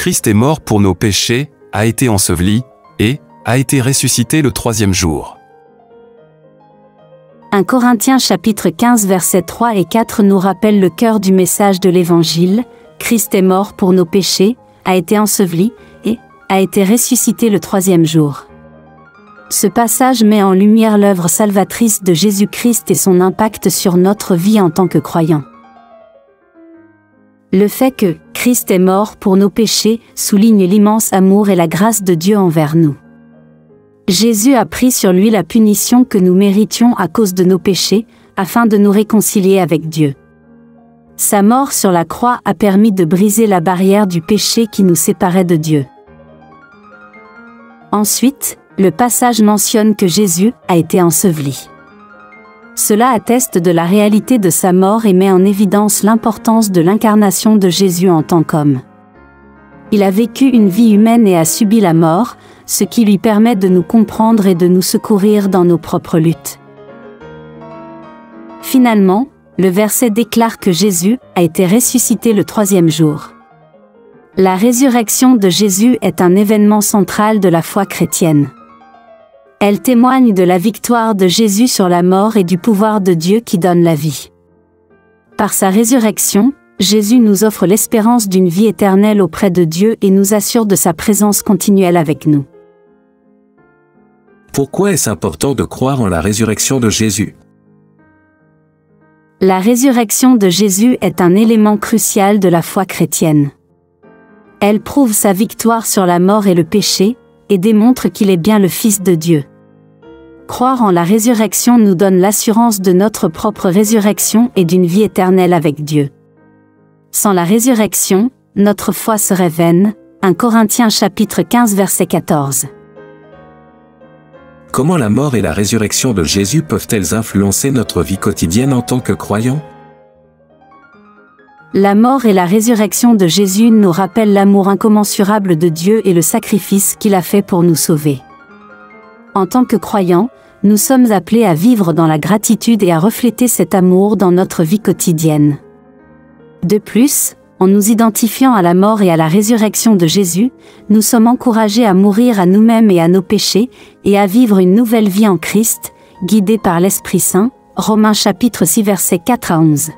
Christ est mort pour nos péchés, a été enseveli, et a été ressuscité le troisième jour. 1 Corinthiens chapitre 15 versets 3 et 4 nous rappelle le cœur du message de l'Évangile. Christ est mort pour nos péchés, a été enseveli, et a été ressuscité le troisième jour. Ce passage met en lumière l'œuvre salvatrice de Jésus-Christ et son impact sur notre vie en tant que croyants. Le fait que Christ est mort pour nos péchés souligne l'immense amour et la grâce de Dieu envers nous. Jésus a pris sur lui la punition que nous méritions à cause de nos péchés, afin de nous réconcilier avec Dieu. Sa mort sur la croix a permis de briser la barrière du péché qui nous séparait de Dieu. Ensuite, le passage mentionne que Jésus a été enseveli. Cela atteste de la réalité de sa mort et met en évidence l'importance de l'incarnation de Jésus en tant qu'homme. Il a vécu une vie humaine et a subi la mort, ce qui lui permet de nous comprendre et de nous secourir dans nos propres luttes. Finalement, le verset déclare que Jésus a été ressuscité le troisième jour. La résurrection de Jésus est un événement central de la foi chrétienne. Elle témoigne de la victoire de Jésus sur la mort et du pouvoir de Dieu qui donne la vie. Par sa résurrection, Jésus nous offre l'espérance d'une vie éternelle auprès de Dieu et nous assure de sa présence continuelle avec nous. Pourquoi est-ce important de croire en la résurrection de Jésus? La résurrection de Jésus est un élément crucial de la foi chrétienne. Elle prouve sa victoire sur la mort et le péché, et démontre qu'il est bien le Fils de Dieu. Croire en la résurrection nous donne l'assurance de notre propre résurrection et d'une vie éternelle avec Dieu. Sans la résurrection, notre foi serait vaine. 1 Corinthiens chapitre 15 verset 14. Comment la mort et la résurrection de Jésus peuvent-elles influencer notre vie quotidienne en tant que croyants? La mort et la résurrection de Jésus nous rappellent l'amour incommensurable de Dieu et le sacrifice qu'il a fait pour nous sauver. En tant que croyants, nous sommes appelés à vivre dans la gratitude et à refléter cet amour dans notre vie quotidienne. De plus, en nous identifiant à la mort et à la résurrection de Jésus, nous sommes encouragés à mourir à nous-mêmes et à nos péchés, et à vivre une nouvelle vie en Christ, guidés par l'Esprit Saint. Romains chapitre 6 versets 4 à 11.